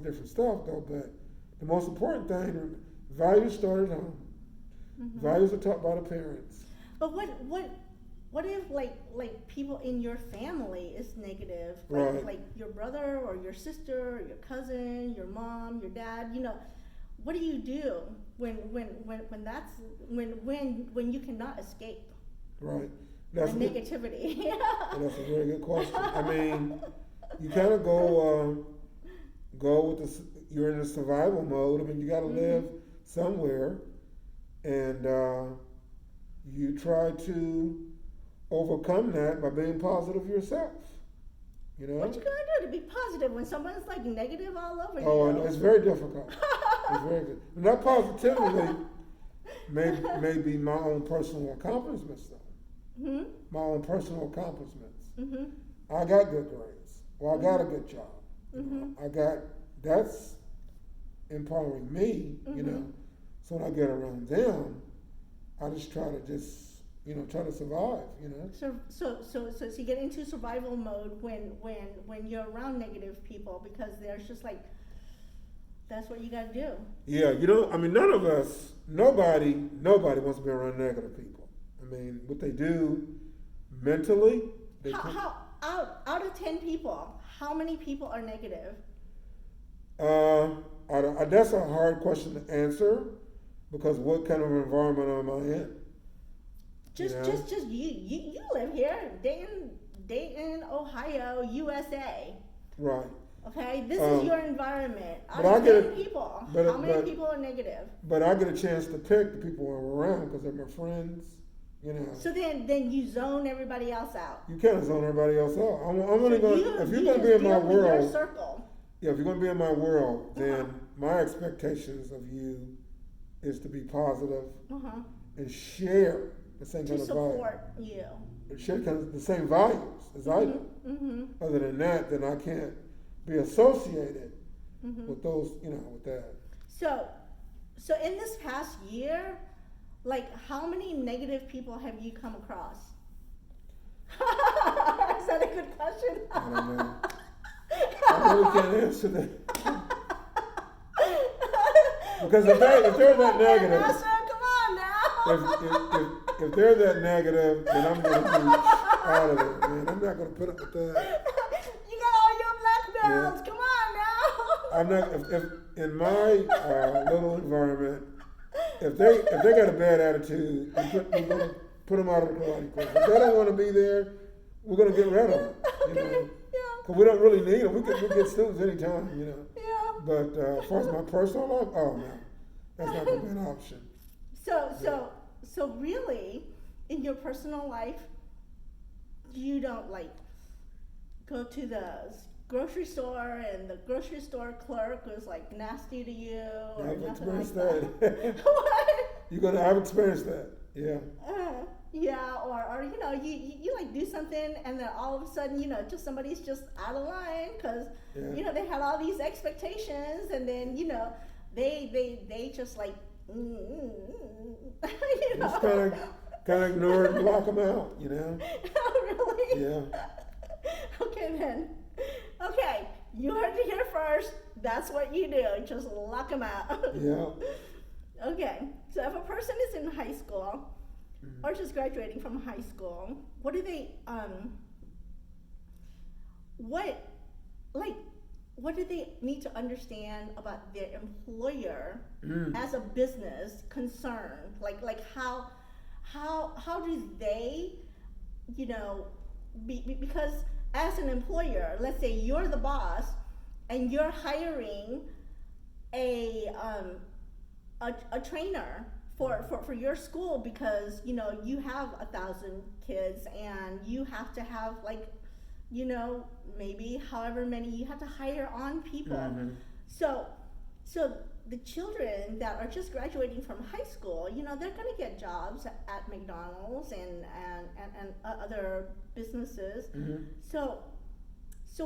different stuff though. But the most important thing, values start at home. Mm-hmm. Values are taught by the parents. But what if like people in your family is negative? Right. Like your brother or your sister or your cousin, your mom, your dad, what do you do when you cannot escape Right. the That's a good, negativity? that's a very good question. I mean, you kind of go with you're in a survival mode. I mean, you got to live Mm-hmm. somewhere, and you try to overcome that by being positive yourself. You know. What you gonna do to be positive when someone's like negative all over you? Oh, and it's very difficult. It's very good. Not positively may be my own personal accomplishments though. Hmm. My own personal accomplishments. Mm-hmm. I got good grades. Well, I got a good job. Mm-hmm. That's empowering me, Mm-hmm. So when I get around them, I just try to try to survive, So you get into survival mode when you're around negative people because there's just like that's what you gotta do. Yeah, I mean, nobody wants to be around negative people. I mean, what they do mentally, How out of 10 people, how many people are negative? That's a hard question to answer because what kind of environment am I in? Just you live here, Dayton, Ohio, USA. Right. Okay, this is your environment. Out but I of get 10 people, but- how many but- people are negative? But I get a chance to pick the people I'm around because they're my friends. So then you zone everybody else out. You can't zone everybody else out. I'm only So going. you- If you're you going to be just in my deal with your world, circle. yeah. If you're going to be in my world, then Uh-huh. my expectations of you is to be positive Uh-huh. and share the same To kind of support you. share kind of the same values as I do. Mm-hmm. Other than that, then I can't be associated Mm-hmm. with those, with that. So in this past year, like how many negative people have you come across? Is that a good question? I don't know. I really can't answer that. Because if they're that negative, Master, come on now. if they're that negative, then I'm going to be out of it, man. I'm not going to put up with that. You got all your black belts. Yeah. Come on now. I'm not. If in my little environment, if they got a bad attitude, we're going to put them out of the karate class. If they don't want to be there, we're going to get rid of them. Okay. Yeah. Because we don't really need them. We get students anytime, Yeah. But as far as my personal life, oh no, that's not going to be an option. So really, in your personal life, you don't like go to the grocery store and the grocery store clerk was like nasty to you or I've nothing like experienced that. that. What? I've experienced that. Yeah. Yeah, or you like do something and then all of a sudden just somebody's just out of line because they had all these expectations and then they just like Just kind of ignore it and block them out. Really? Yeah. Okay then. Okay, you heard it here first. That's what you do. Just lock them out. Yeah. Okay, so if a person is in high school or just graduating from high school, what do they what do they need to understand about their employer as a business concern? Like how do they because as an employer, let's say you're the boss and you're hiring a trainer for your school because you have 1,000 kids and you have to have maybe however many you have to hire on people. So the children that are just graduating from high school, they're going to get jobs at McDonald's and other businesses. So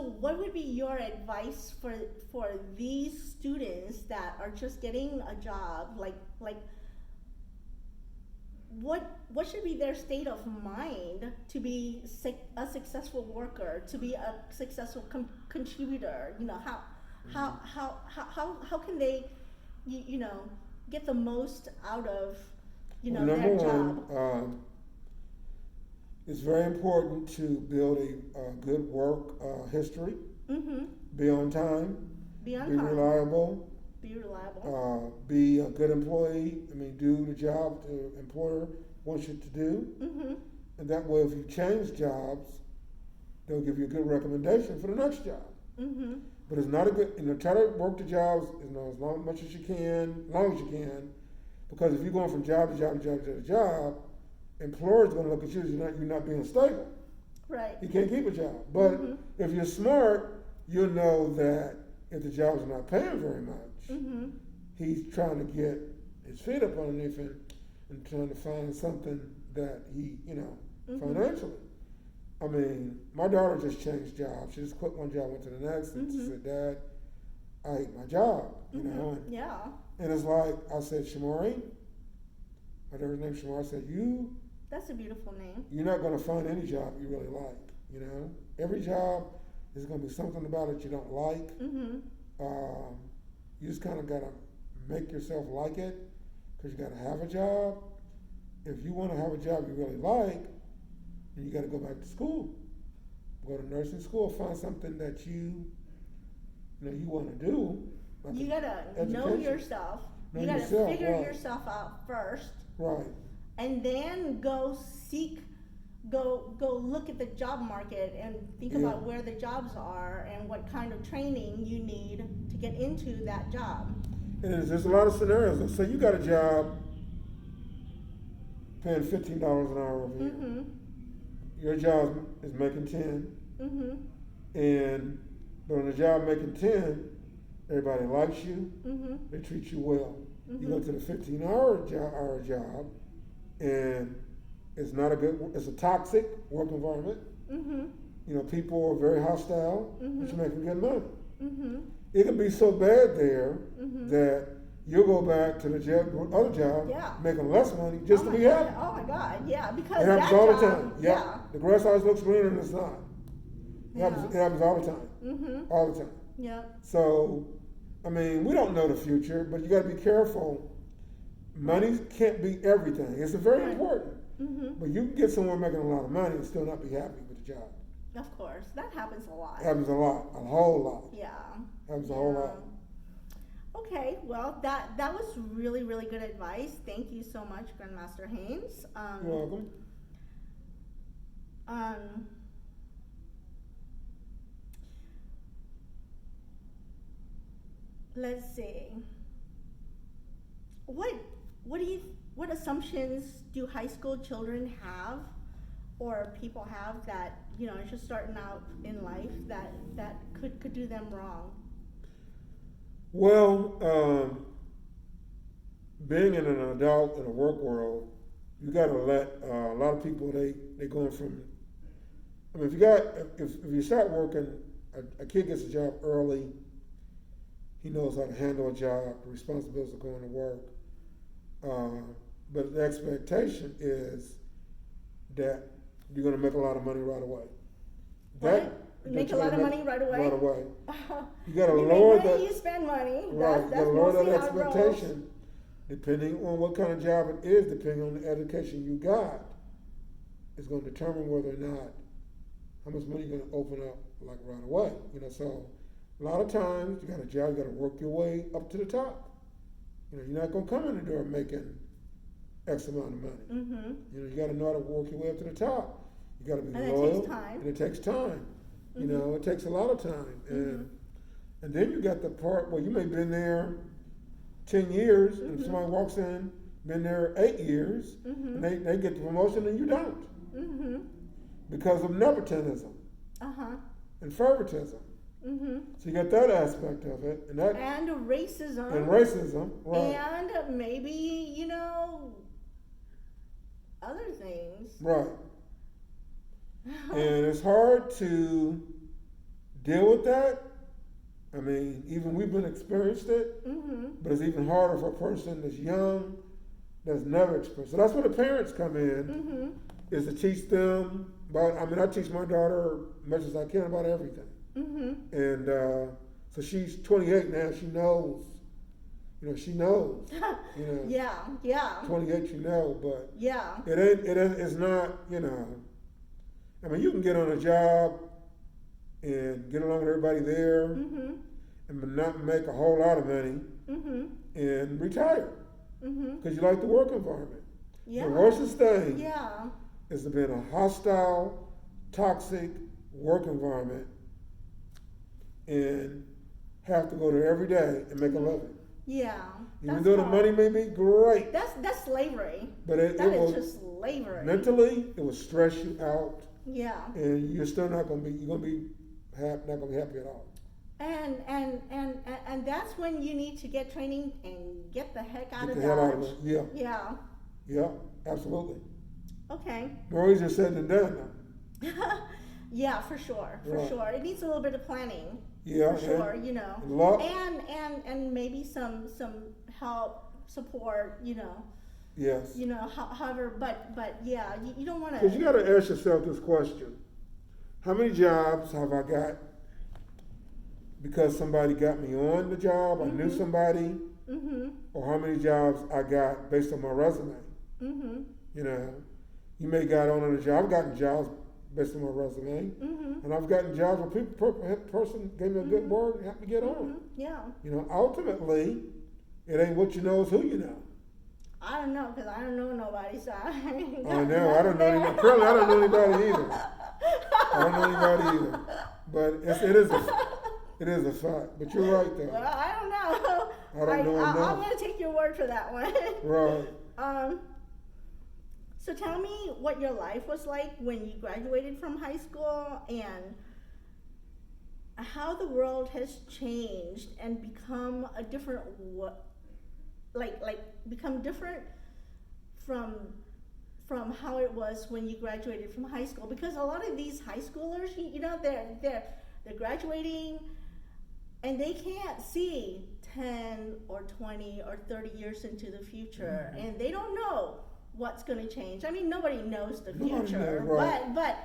what would be your advice for these students that are just getting a job? What should be their state of mind to be a successful worker, to be a successful contributor? How can they, you know, get the most out of, you know, Well, their number job? one, it's very important to build a good work history. Mm-hmm. Be on time. Be on Be time. reliable. Be reliable. Be a good employee. I mean, do the job the employer wants you to do. Mm-hmm. And that way, if you change jobs, they'll give you a good recommendation for the next job. Mm-hmm. But it's not a good, try to work the jobs, as long much as you can, as long as you can, because if you're going from job to job to job to job, employers are going to look at you as you're not being stable. Right. You can't keep a job. But Mm-hmm. if you're smart, you'll know that if the job's not paying very much, Mm-hmm. he's trying to get his feet up underneath him and trying to find something that he, Mm-hmm. financially. I mean, my daughter just changed jobs. She just quit one job, went to the next, and she Mm-hmm. said, Dad, I hate my job, Mm-hmm. Yeah. And it's like, I said, Shamari, my daughter's name Shamari, I said, That's a beautiful name. you're not going to find any job you really like, Every job is going to be something about it you don't like. Mm-hmm. You just kind of got to make yourself like it because you got to have a job. If you want to have a job you really like, then you got to go back to school. Go to nursing school, find something that you want to do. Like You gotta know education. yourself. Know You gotta yourself, figure right. yourself out first, Right. and then go look at the job market and think Yeah. about where the jobs are and what kind of training you need to get into that job. And there's a lot of scenarios. Let's say you got a job paying $15 an hour over here. Mm-hmm. Your job is making 10, Mm-hmm. but on the job making 10, everybody likes you. Mm-hmm. They treat you well. Mm-hmm. You go to the 15-hour job, and it's a toxic work environment. Mm-hmm. People are very hostile, Mhm. but you're making good money. Mm-hmm. It can be so bad there Mhm. that you'll go back to the other job, Yeah. making less money just to my be God. happy. Oh my God, yeah, because It that happens all the job, time. Yeah. The grass always looks greener than it's not. It happens all the time. Mm-hmm. All the time. Yeah. So, I mean, we don't know the future, but you got to be careful. Money can't be everything. It's very Right. important. Mm-hmm. But you can get someone making a lot of money and still not be happy with the job. Of course, that happens a lot. It happens a lot, a whole lot. Yeah. Happens a whole lot. Okay, well, that was really, really good advice. Thank you so much, Grandmaster Haynes. You're welcome. Let's see. What assumptions do high school children have, or people have that are just starting out in life that could do them wrong? Well, being an adult in a work world, you got to let a lot of people they going from. I mean, if you start working, a kid gets a job early. He knows how to handle a job, the responsibilities of going to work. But the expectation is that you're going to make a lot of money right away. Make a lot of money right away? Right away. You got to you lower make money, that. you spend money. Right. That's You got to lower that mostly how it rolls. expectation, depending on what kind of job it is, depending on the education you got, is going to determine whether or not how much money you're going to open up like right away. So a lot of times you got a job, you got to work your way up to the top. You're not going to come in the door making X amount of money. Mm-hmm. You got to know how to work your way up to the top. You got to be And loyal. it takes time. And it takes time. Mm-hmm. It takes a lot of time. And then you got the part where you may have been there 10 years, and if somebody walks in, been there 8 years, and they get the promotion and you don't. Mm-hmm. Because of nepotism Uh-huh. and favoritism. Mm-hmm. So you got that aspect of it, and racism. And racism, right? And maybe other things. Right. And it's hard to deal with that. I mean, even we've been experienced it, but it's even harder for a person that's young, that's never experienced. So that's where the parents come in, is to teach them about. I mean, I teach my daughter as much as I can about everything, and So she's 28 now. She knows. She knows. Yeah. 28, but Yeah. it's not. I mean, you can get on a job and get along with everybody there, Mhm. and not make a whole lot of money, Mhm. and retire Mhm. because you like the work environment. Yeah. The worstest thing Yeah. is to be in a hostile, toxic work environment and have to go there every day and make a living. Yeah. Even though the money may be great, That's slavery. but That it is will just slavery. mentally it will stress you out, Yeah. and you're still not gonna be not gonna be happy at all. And that's when you need to get training and get the heck out Get of the hell out of Dodge. it. Yeah, Yeah. yeah, absolutely. Okay. More easier said than done now. Yeah, for sure. For Right. sure. It needs a little bit of planning. Yeah, For sure, and And, luck. and maybe some help, support, Yes. however, but yeah, you don't want Because you to. got to ask yourself this question: how many jobs have I got because somebody got me on the job? I knew somebody, Mhm. or how many jobs I got based on my resume? Mhm. You may got on a job. I've gotten jobs based on my resume, Mhm. and I've gotten jobs where person gave me a good word and helped me get Mhm. on. Yeah. Ultimately, it ain't what you know, it's who you know. I don't know because I don't know nobody, so I I know. I don't know anybody. Apparently, I don't know anybody either. I don't know anybody either. But it is a fact. But you're right, though. Well, I don't know. I don't know enough. I'm gonna take your word for that one. Right. So tell me what your life was like when you graduated from high school and how the world has changed and become a different become different from how it was when you graduated from high school, because a lot of these high schoolers, they're graduating and they can't see 10 or 20 or 30 years into the future, and they don't know what's going to change. I mean, nobody knows the future, right. but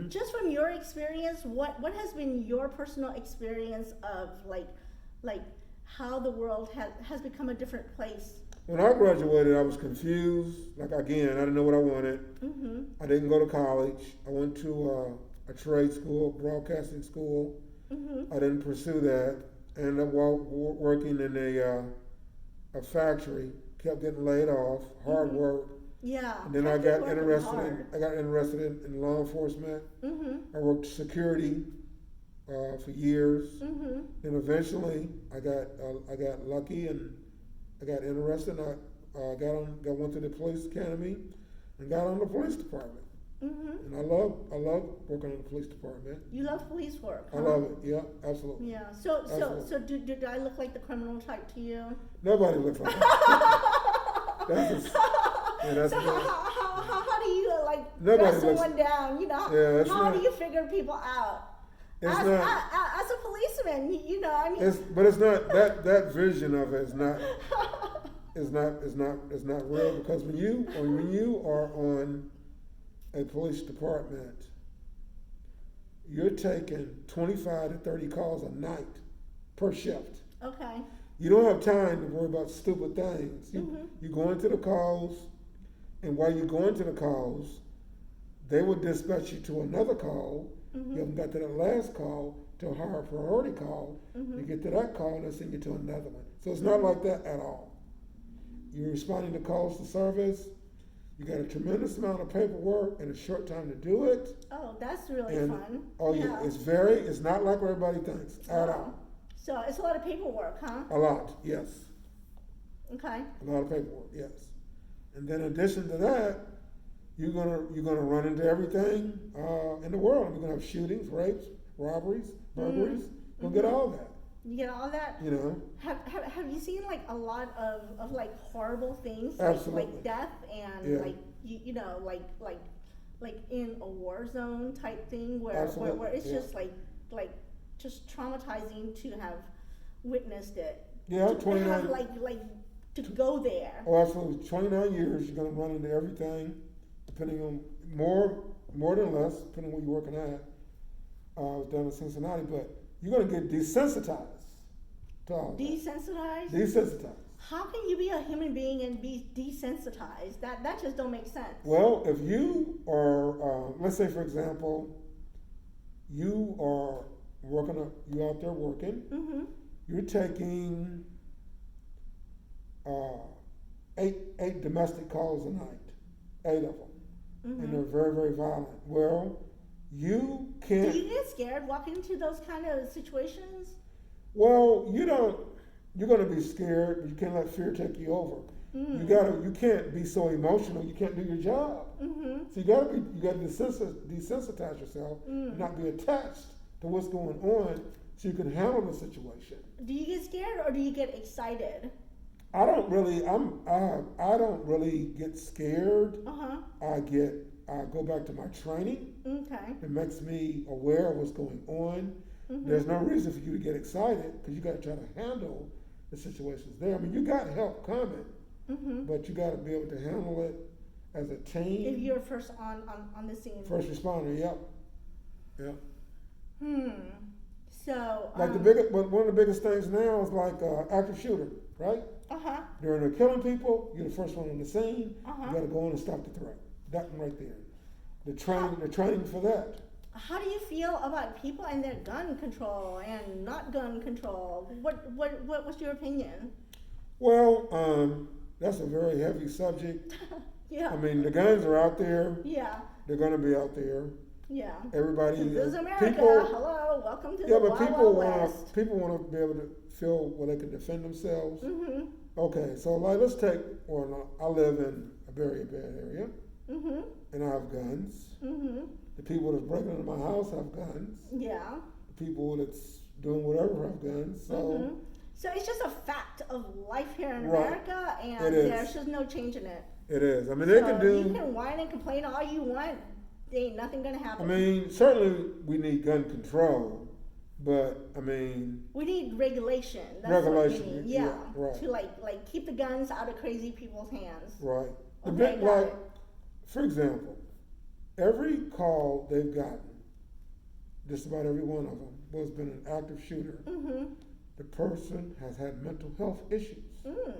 just from your experience, what has been your personal experience of like how the world has become a different place? When I graduated, I was confused. Again, I didn't know what I wanted. Mm-hmm. I didn't go to college. I went to a trade school, broadcasting school. Mm-hmm. I didn't pursue that. I ended up working in a factory. Kept getting laid off. Hard work. Yeah. And then I got interested in law enforcement. Mm-hmm. I worked security for years. Mm-hmm. And eventually, I got lucky and I got interested. Went to the police academy and got on the police department. Mm-hmm. And I love working on the police department. You love police work, huh? I love it. Yeah, absolutely. Yeah. So did I look like the criminal type to you? Nobody looks like that. That's so how do you Nobody dress someone down? How do you figure people out? It's as a policeman, I mean. But it's not that vision of it is not real, because when you are on a police department, you're taking 25 to 30 calls a night per shift. Okay. You don't have time to worry about stupid things. You go into the calls, and while you go into the calls, they will dispatch you to another call. You haven't got to that last call to a higher priority call. You get to that call, and they send you to another one. So it's not like that at all. You're responding to calls to service. You got a tremendous amount of paperwork in a short time to do it. Oh, that's really fun. Oh yeah, it's not like everybody thinks at all. So it's a lot of paperwork, huh? A lot, yes. Okay. A lot of paperwork, yes. And then in addition to that, you're gonna run into everything in the world. You're gonna have shootings, rapes, robberies, burglaries. You'll get all that. You get all that? Have you seen a lot of horrible things? Absolutely. Like death and like in a war zone type thing where it's just just traumatizing to have witnessed it. Yeah, 29. To have to go there. Oh, absolutely. 29 years, you're gonna run into everything, depending on more than less, depending on where you're working at. I was down in Cincinnati, but you're going to get desensitized to all of that. Desensitized? Desensitized. How can you be a human being and be desensitized? That just don't make sense. Well, if you are, let's say for example, you are you out there working, Mm-hmm. you're taking eight domestic calls a night, 8 of them, Mm-hmm. and they're very, very violent. Well, you can't. Do you get scared walking into those kind of situations? Well, you don't. You're going to be scared, but you can't let fear take you over. Mm. You can't be so emotional. You can't do your job. Mm-hmm. So you got to desensitize yourself, and not be attached to what's going on, so you can handle the situation. Do you get scared or do you get excited? I don't really get scared. Uh-huh. I go back to my training. Okay. It makes me aware of what's going on. Mm-hmm. There's no reason for you to get excited because you got to try to handle the situations there. I mean, you got help coming, Mm-hmm. but you got to be able to handle it as a team. If you're first on the scene. First responder, yep. So Like one of the biggest things now is like active shooter, right? Uh-huh. During they're killing people, you're the first one on the scene. Uh-huh. You got to go in and stop the threat. That one right there. The training for that. How do you feel about people and their gun control and not gun control? What's your opinion? Well, that's a very heavy subject. Yeah. I mean, the guns are out there. Yeah. They're going to be out there. Yeah. Everybody. This is America. People, Hello. Welcome to yeah, the but Wild West. people want to be able to feel where they can defend themselves. Mm-hmm. Okay, so like let's take. Well, I live in a very bad area, Mm-hmm. and I have guns. Mm-hmm. The people that's breaking into my house have guns. Yeah. The people that's doing whatever have guns. So. Mm-hmm. So it's just a fact of life here in Right. America, and It is. there's just no change in it. It is. I mean, they can do. You can whine and complain all you want. There ain't nothing gonna I happen. mean, certainly we need gun control, but I mean, We need regulation. That's Regulation, what we need. yeah, Yeah. right. To like keep the guns out of crazy people's hands. right. The Okay, bit, got like, it. for example, every call they've gotten, just about every one of them, has been an active shooter. Mm-hmm. The person has had mental health issues. Mm.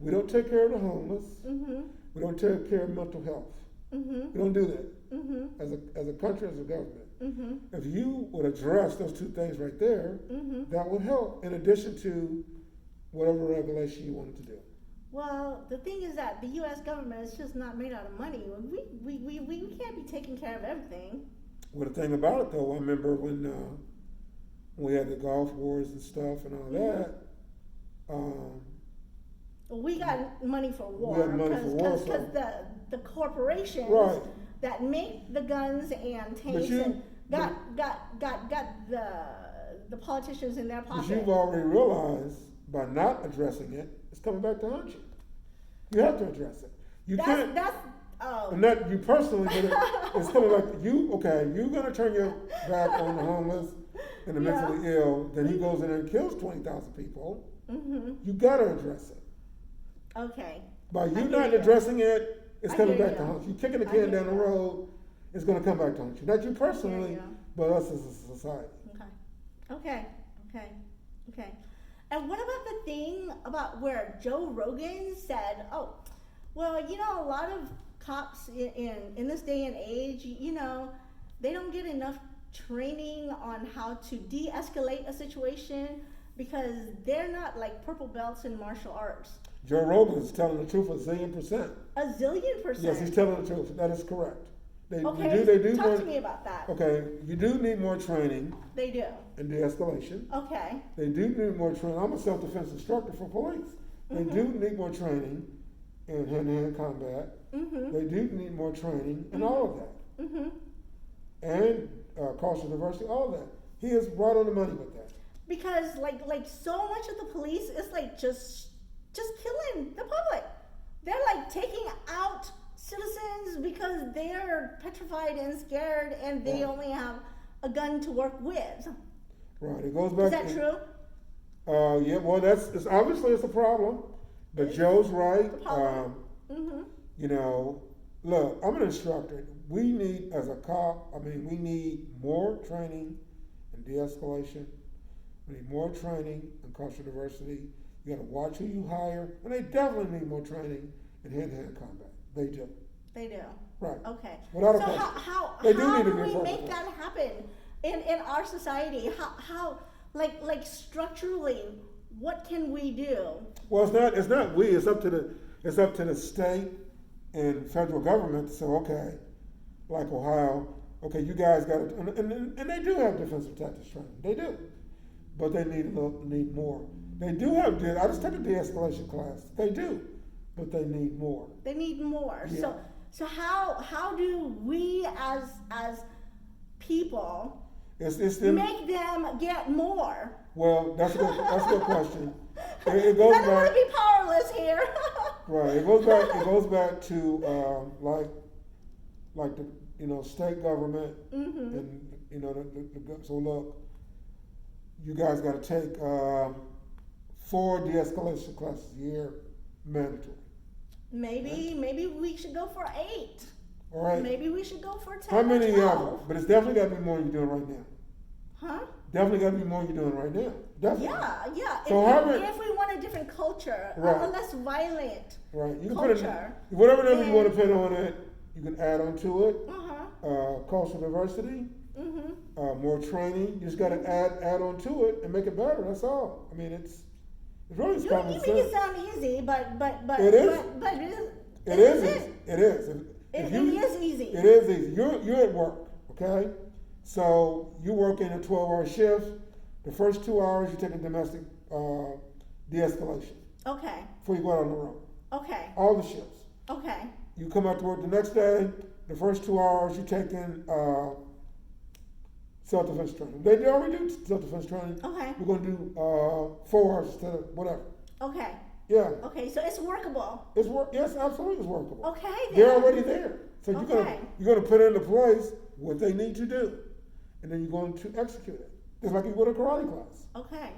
We don't take care of the homeless. Mm-hmm. We don't take care of mental health. Mm-hmm. We don't do that Mm-hmm. as a country, as a government. Mm-hmm. If you would address those two things right there, Mm-hmm. that would help. In addition to whatever regulation you wanted to do. Well, the thing is that the U.S. government is just not made out of money. We can't be taking care of everything. Well, the thing about it, though, I remember when we had the Gulf Wars and stuff and all that. We got money for war. We had money for war, Because so- the corporations Right. that make the guns and tanks you- and got the politicians in their But pocket. you've already realized by not addressing it, it's coming back to haunt you. You have to address it. You can't. Not you personally, but it's coming back to you. Okay, you're gonna turn your back on the homeless and the Yeah. mentally ill. Then he goes in there and kills 20,000 people. Mm-hmm. You gotta address it. Okay. By I you hear not you. addressing it, it's I coming hear back to you. haunt you. You're kicking the I can hear down the you. road, it's going to come back to haunt you. Not you personally, you. but us as a society. Okay. And what about the thing about where Joe Rogan said, "Oh, well, you know, a lot of cops in this day and age, you know, they don't get enough training on how to de-escalate a situation because they're not like purple belts in martial arts." Joe Rogan is telling the truth a zillion %. A zillion percent. Yes, he's telling the truth. That is correct. They Okay, do talk more, to me about that. Okay, you do need more training They do. in de-escalation. Okay. They do need more training. I'm a self-defense instructor for police. They do need more training in hand-to-hand combat. Mm-hmm. They do need more training in all of that. Mm-hmm. And cultural diversity, all of that. He is right on the money with that. Because like so much of the police is like just killing the public. They're like taking out citizens because they're petrified and scared and they only have a gun to work with. Right. It goes back. Is that true? Yeah. Well, it's obviously it's a problem, but Joe's right. The problem. Mm-hmm. You know, look, I'm an instructor. We need, as a cop, we need more training and de-escalation. We need more training in cultural diversity. You got to watch who you hire, and they definitely need more training in hand-to-hand combat. They do. They do. Right. Okay. Without a So question. how They do need to do be we focused make on. that happen in our society? How like structurally, what can we do? Well, it's not we. It's up to the state and federal government to say, okay, like Ohio, okay, you guys got to, and they do have defensive tactics training. They do, but they need more. They do have. I just took a de-escalation class. They do, but they need more. They need more. Yeah. So how do we as people It's them. make them get more? Well, that's a good question. It I goes don't want back. to be powerless here. Right. It goes back to like the state government Mm-hmm. and so look, you guys got to take 4 de-escalation classes a year, mandatory. Maybe we should go for 8. All right. Maybe we should go for 10. How many or of 12. them? But it's definitely got to be more than you're doing right now. Huh? Definitely got to be more than you're doing right now. Definitely. Yeah. So If we want a different culture, Right. a less violent Right. You can culture. put whatever number you then- want to put on it. You can add on to it. Uh-huh. Cultural diversity. Mm-hmm. More training. You just got to add on to it and make it better. That's all. I mean, it's really You common make sense. it sound easy, but It is. But It is. It is. It is easy. It is easy. You're at work, okay? So you're working a 12-hour shift. The first 2 hours you take a domestic de-escalation Okay. before you go out on the road. Okay. All the shifts. Okay. You come out to work the next day. The first 2 hours you take in self-defense training. They already do self-defense training. Okay. We're going to do 4 hours instead of whatever. Okay. Yeah. Okay. So it's workable. Yes, absolutely, it's workable. Okay. They're Then. already there. So you're Okay. gonna put into place what they need to do, and then you're going to execute it. Just like you would a karate class. Okay.